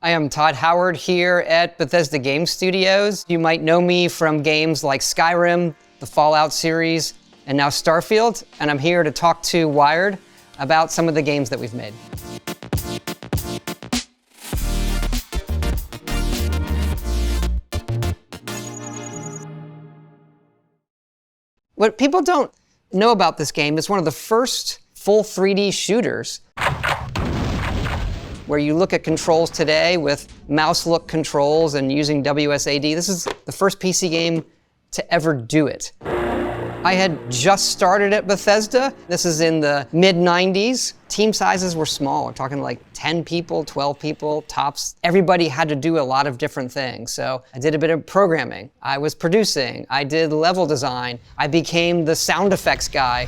I am Todd Howard here at Bethesda Game Studios. You might know me from games like Skyrim, the Fallout series, and now Starfield, and I'm here to talk to Wired about some of the games that we've made. What people don't know about this game is one of the first full 3D shooters where you look at controls today with mouse-look controls and using WSAD. This is the first PC game to ever do it. I had just started at Bethesda. This is in the mid-90s. Team sizes were small. We're talking like 10 people, 12 people, tops. Everybody had to do a lot of different things. So I did a bit of programming. I was producing. I did level design. I became the sound effects guy.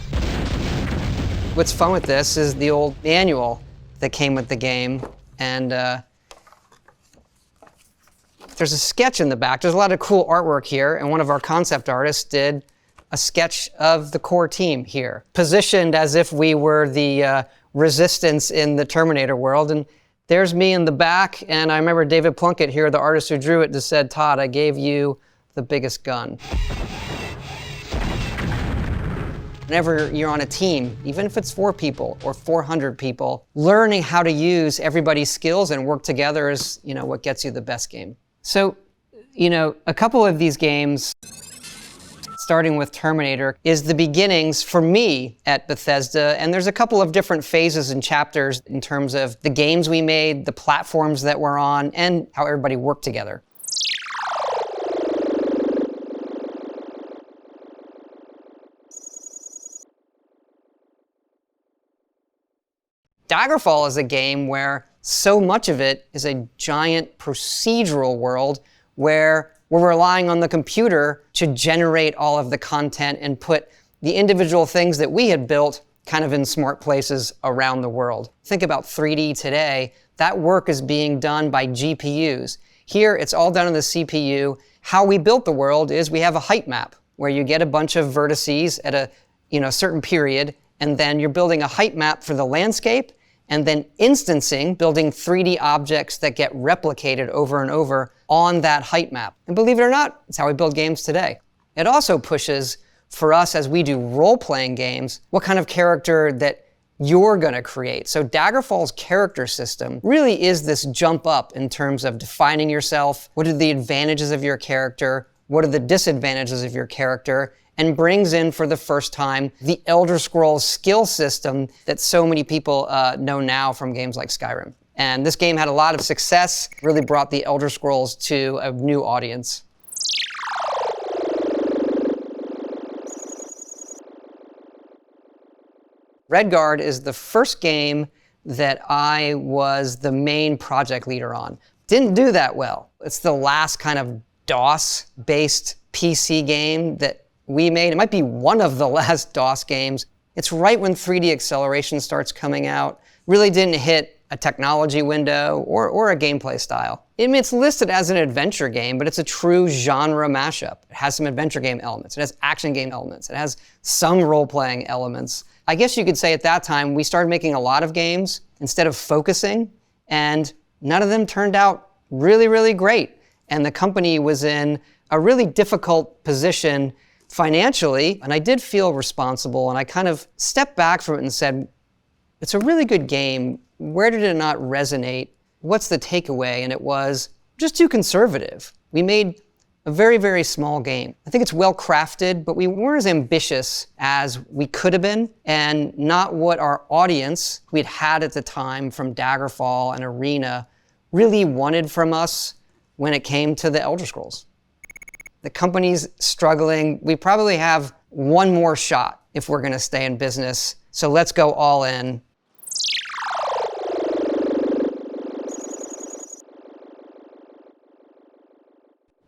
What's fun with this is the old manual that came with the game. And there's a sketch in the back. There's a lot of cool artwork here. And one of our concept artists did a sketch of the core team here, positioned as if we were the resistance in the Terminator world. And there's me in the back. And I remember David Plunkett here, the artist who drew it, just said, "Todd, I gave you the biggest gun." Whenever you're on a team, even if it's 4 people or 400 people, learning how to use everybody's skills and work together is, what gets you the best game. So, a couple of these games, starting with Terminator, is the beginnings for me at Bethesda. And there's a couple of different phases and chapters in terms of the games we made, the platforms that we're on, and how everybody worked together. Daggerfall is a game where so much of it is a giant procedural world where we're relying on the computer to generate all of the content and put the individual things that we had built kind of in smart places around the world. Think about 3D today. That work is being done by GPUs. Here, it's all done on the CPU. How we built the world is we have a height map where you get a bunch of vertices at a certain period, and then you're building a height map for the landscape, and then instancing, building 3D objects that get replicated over and over on that height map. And believe it or not, it's how we build games today. It also pushes for us, as we do role-playing games, what kind of character that you're gonna create. So Daggerfall's character system really is this jump up in terms of defining yourself, what are the advantages of your character, what are the disadvantages of your character, and brings in for the first time the Elder Scrolls skill system that so many people know now from games like Skyrim. And this game had a lot of success, really brought the Elder Scrolls to a new audience. Redguard is the first game that I was the main project leader on. Didn't do that well. It's the last kind of DOS-based PC game that we made. It might be one of the last DOS games. It's right when 3D acceleration starts coming out. Really didn't hit a technology window or a gameplay style. It's listed as an adventure game, but it's a true genre mashup. It has some adventure game elements. It has action game elements. It has some role-playing elements. I guess you could say at that time, we started making a lot of games instead of focusing, and none of them turned out really, really great. And the company was in a really difficult position financially, and I did feel responsible, and I kind of stepped back from it and said, it's a really good game. Where did it not resonate? What's the takeaway? And it was just too conservative. We made a very, very small game. I think it's well crafted, but we weren't as ambitious as we could have been, and not what our audience we'd had at the time from Daggerfall and Arena really wanted from us when it came to the Elder Scrolls. The company's struggling. We probably have one more shot if we're gonna stay in business. So let's go all in.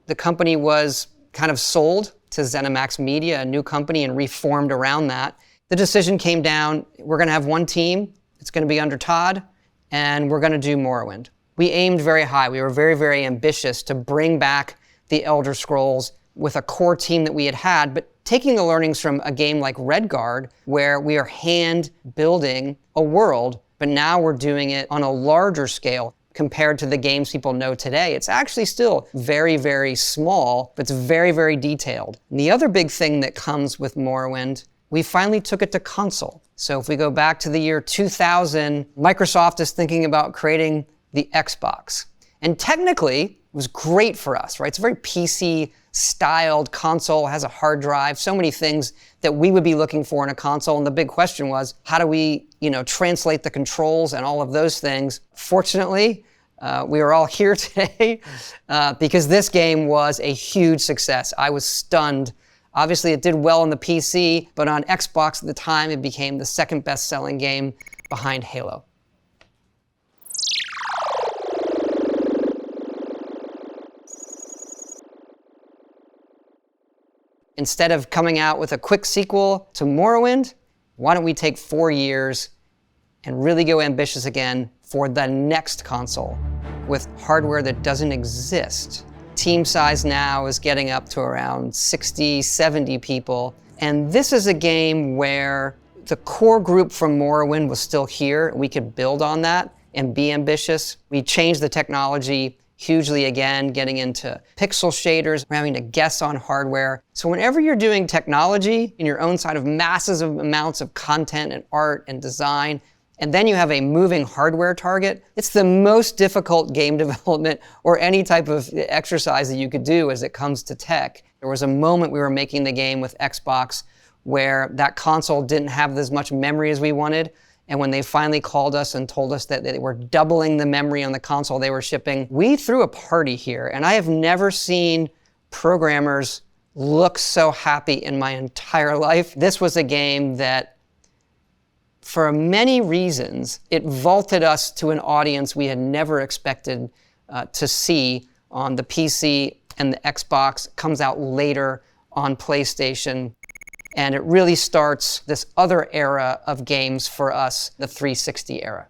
The company was kind of sold to ZeniMax Media, a new company, and reformed around that. The decision came down, we're gonna have one team. It's gonna be under Todd, and we're gonna do Morrowind. We aimed very high. We were very, very ambitious to bring back the Elder Scrolls with a core team that we had, but taking the learnings from a game like Redguard, where we are hand building a world, but now we're doing it on a larger scale. compared to the games people know today. It's actually still very, very small, but it's very, very detailed. And the other big thing that comes with Morrowind, we finally took it to console. So if we go back to the year 2000, Microsoft is thinking about creating the Xbox. And technically, it was great for us, right? It's a very PC-styled console, has a hard drive, so many things that we would be looking for in a console. And the big question was, how do we, translate the controls and all of those things? Fortunately, we are all here today because this game was a huge success. I was stunned. Obviously, it did well on the PC, but on Xbox at the time, it became the second best-selling game behind Halo. Instead of coming out with a quick sequel to Morrowind, why don't we take 4 years and really go ambitious again for the next console with hardware that doesn't exist. Team size now is getting up to around 60, 70 people. And this is a game where the core group from Morrowind was still here. We could build on that and be ambitious. We changed the technology hugely again, getting into pixel shaders, having to guess on hardware. So whenever you're doing technology in your own side of massive amounts of content and art and design, and then you have a moving hardware target, it's the most difficult game development or any type of exercise that you could do as it comes to tech. There was a moment we were making the game with Xbox where that console didn't have as much memory as we wanted. And when they finally called us and told us that they were doubling the memory on the console they were shipping, we threw a party here. And I have never seen programmers look so happy in my entire life. This was a game that, for many reasons, it vaulted us to an audience we had never expected to see on the PC and the Xbox. It comes out later on PlayStation. And it really starts this other era of games for us, the 360 era.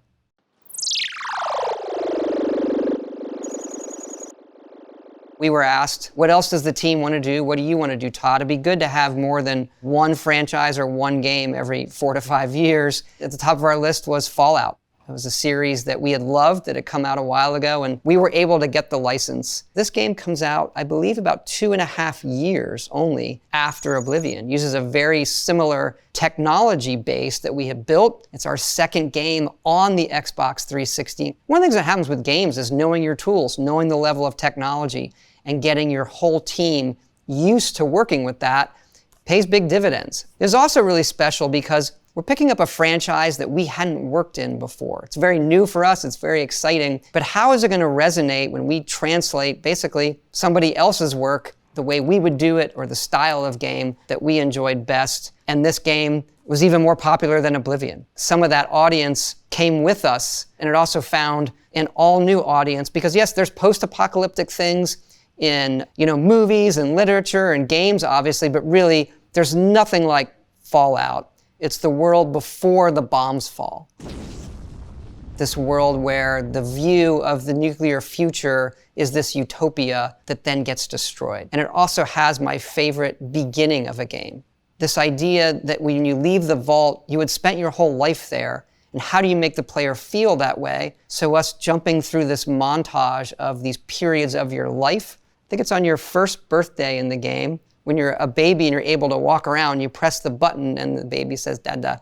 We were asked, what else does the team want to do? What do you want to do, Todd? It'd be good to have more than one franchise or one game every 4 to 5 years. At the top of our list was Fallout. It was a series that we had loved, that had come out a while ago, and we were able to get the license. This game comes out, I believe, about 2.5 years only after Oblivion. Uses a very similar technology base that we had built. It's our second game on the Xbox 360. One of the things that happens with games is knowing your tools, knowing the level of technology, and getting your whole team used to working with that pays big dividends. It's also really special because we're picking up a franchise that we hadn't worked in before. It's very new for us, it's very exciting, but how is it going to resonate when we translate basically somebody else's work the way we would do it or the style of game that we enjoyed best? And this game was even more popular than Oblivion. Some of that audience came with us, and it also found an all-new audience because yes, there's post-apocalyptic things in movies and literature and games obviously, but really there's nothing like Fallout. It's the world before the bombs fall. This world where the view of the nuclear future is this utopia that then gets destroyed. And it also has my favorite beginning of a game. This idea that when you leave the vault, you had spent your whole life there, and how do you make the player feel that way? So us jumping through this montage of these periods of your life, I think it's on your first birthday in the game, when you're a baby and you're able to walk around, you press the button and the baby says, Dada.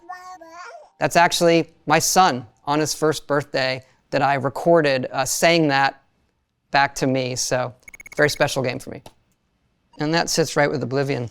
That's actually my son on his first birthday that I recorded saying that back to me. So, very special game for me. And that sits right with Oblivion.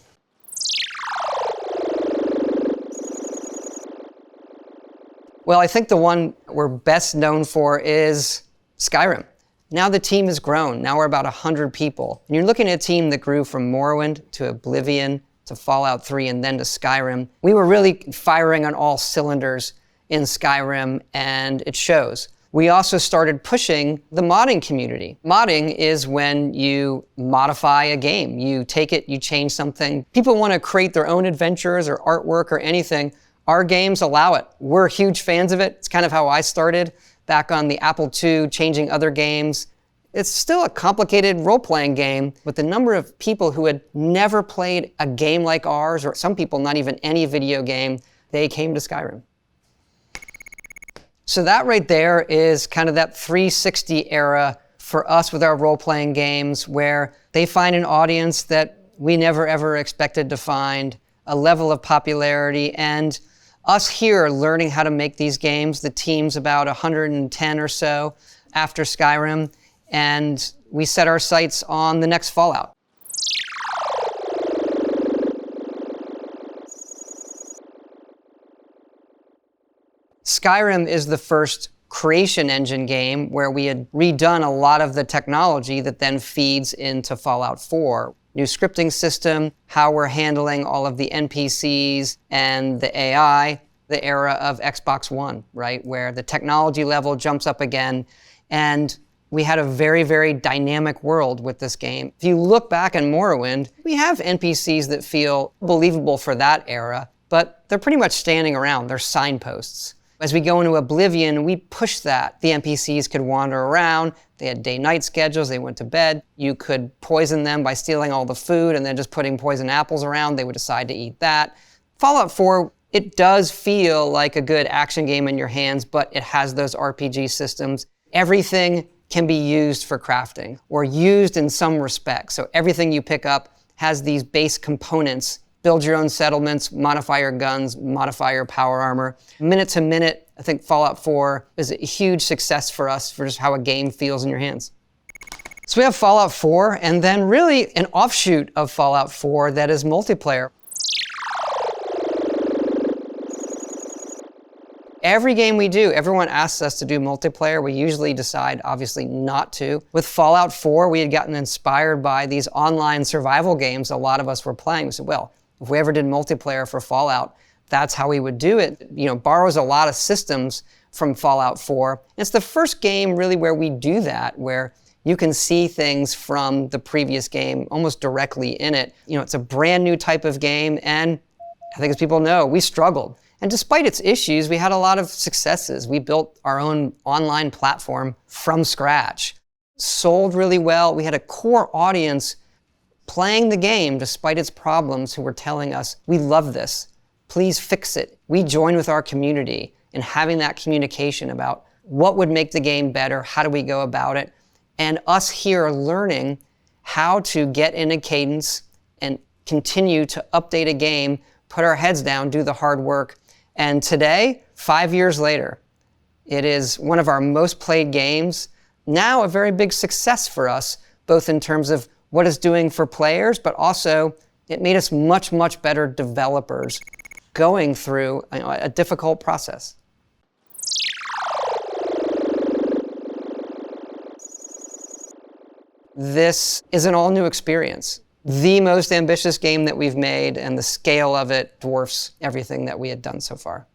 Well, I think the one we're best known for is Skyrim. Now the team has grown. Now we're about 100 people. And you're looking at a team that grew from Morrowind to Oblivion to Fallout 3 and then to Skyrim. We were really firing on all cylinders in Skyrim, and it shows. We also started pushing the modding community. Modding is when you modify a game. You take it, you change something. People want to create their own adventures or artwork or anything. Our games allow it. We're huge fans of it. It's kind of how I started back on the Apple II, changing other games. It's still a complicated role-playing game, but the number of people who had never played a game like ours, or some people not even any video game, they came to Skyrim. So that right there is kind of that 360 era for us with our role-playing games, where they find an audience that we never ever expected to find, a level of popularity, and us here learning how to make these games. The team's about 110 or so after Skyrim, and we set our sights on the next Fallout. Skyrim is the first creation engine game where we had redone a lot of the technology that then feeds into Fallout 4. New scripting system, how we're handling all of the NPCs and the AI, the era of Xbox One, right? Where the technology level jumps up again. And we had a very, very dynamic world with this game. If you look back in Morrowind, we have NPCs that feel believable for that era, but they're pretty much standing around. They're signposts. As we go into Oblivion, we push that. The NPCs could wander around. They had day-night schedules. They went to bed. You could poison them by stealing all the food and then just putting poison apples around. They would decide to eat that. Fallout 4, it does feel like a good action game in your hands, but it has those RPG systems. Everything can be used for crafting or used in some respect. So everything you pick up has these base components. Build your own settlements, modify your guns, modify your power armor. Minute to minute, I think Fallout 4 is a huge success for us for just how a game feels in your hands. So we have Fallout 4, and then really an offshoot of Fallout 4 that is multiplayer. Every game we do, everyone asks us to do multiplayer. We usually decide, obviously, not to. With Fallout 4, we had gotten inspired by these online survival games a lot of us were playing. We said, well, if we ever did multiplayer for Fallout, that's how we would do it. You know, borrows a lot of systems from Fallout 4. It's the first game really where we do that, where you can see things from the previous game almost directly in it. You know, it's a brand new type of game, and I think as people know, we struggled. And despite its issues, we had a lot of successes. We built our own online platform from scratch. Sold really well. We had a core audience playing the game despite its problems who were telling us, we love this, please fix it. We joined with our community in having that communication about what would make the game better, how do we go about it, and us here learning how to get in a cadence and continue to update a game, put our heads down, do the hard work. And today, 5 years later, it is one of our most played games. Now a very big success for us, both in terms of what it's doing for players, but also it made us much, much better developers going through a difficult process. This is an all-new experience. The most ambitious game that we've made, and the scale of it dwarfs everything that we had done so far.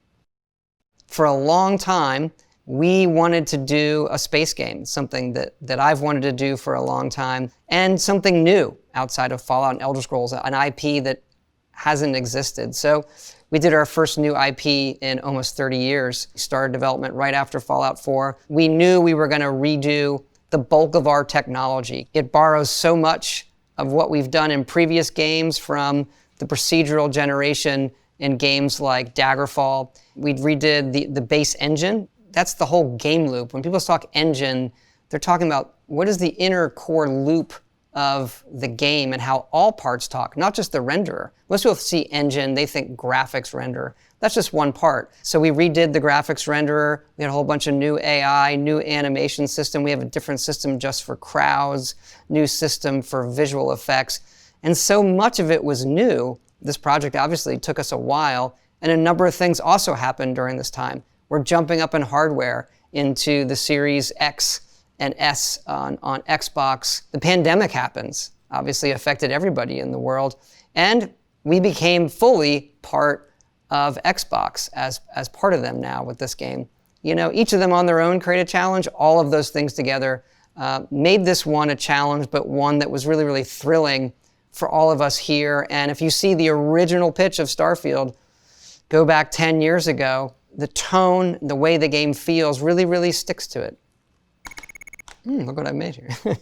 For a long time, we wanted to do a space game, something that I've wanted to do for a long time, and something new outside of Fallout and Elder Scrolls, an IP that hasn't existed. So we did our first new IP in almost 30 years. We started development right after Fallout 4. We knew we were going to redo the bulk of our technology. It borrows so much of what we've done in previous games, from the procedural generation in games like Daggerfall. We redid the base engine. That's the whole game loop. When people talk engine, they're talking about what is the inner core loop of the game and how all parts talk, not just the renderer. Most people see engine, they think graphics renderer. That's just one part. So we redid the graphics renderer. We had a whole bunch of new AI, new animation system. We have a different system just for crowds, new system for visual effects. And so much of it was new. This project obviously took us a while, and a number of things also happened during this time. We're jumping up in hardware into the Series X and S on Xbox. The pandemic happens, obviously affected everybody in the world, and we became fully part of Xbox as part of them now with this game. You know, each of them on their own create a challenge. All of those things together made this one a challenge, but one that was really, really thrilling for all of us here. And if you see the original pitch of Starfield, go back 10 years ago, the tone, the way the game feels really, really sticks to it. Look what I made here.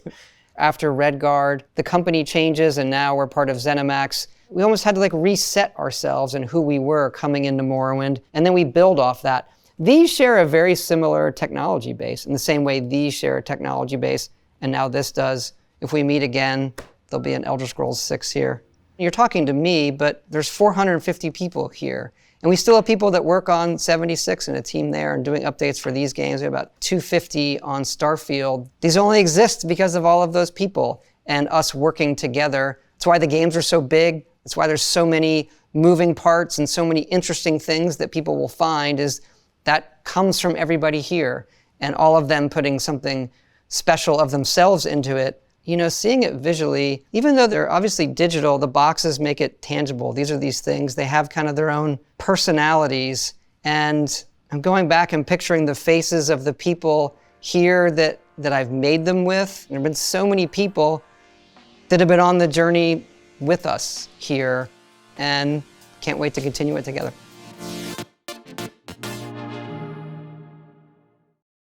After Redguard, the company changes, and now we're part of ZeniMax. We almost had to reset ourselves and who we were coming into Morrowind, and then we build off that. These share a very similar technology base in the same way these share a technology base, and now this does. If we meet again, there'll be an Elder Scrolls 6 here. You're talking to me, but there's 450 people here. And we still have people that work on 76 and a team there and doing updates for these games. We have about 250 on Starfield. These only exist because of all of those people and us working together. That's why the games are so big. That's why there's so many moving parts and so many interesting things that people will find, is that comes from everybody here and all of them putting something special of themselves into it. You know, seeing it visually, even though they're obviously digital, the boxes make it tangible. These are these things. They have kind of their own personalities. And I'm going back and picturing the faces of the people here that I've made them with. There have been so many people that have been on the journey with us here, and can't wait to continue it together.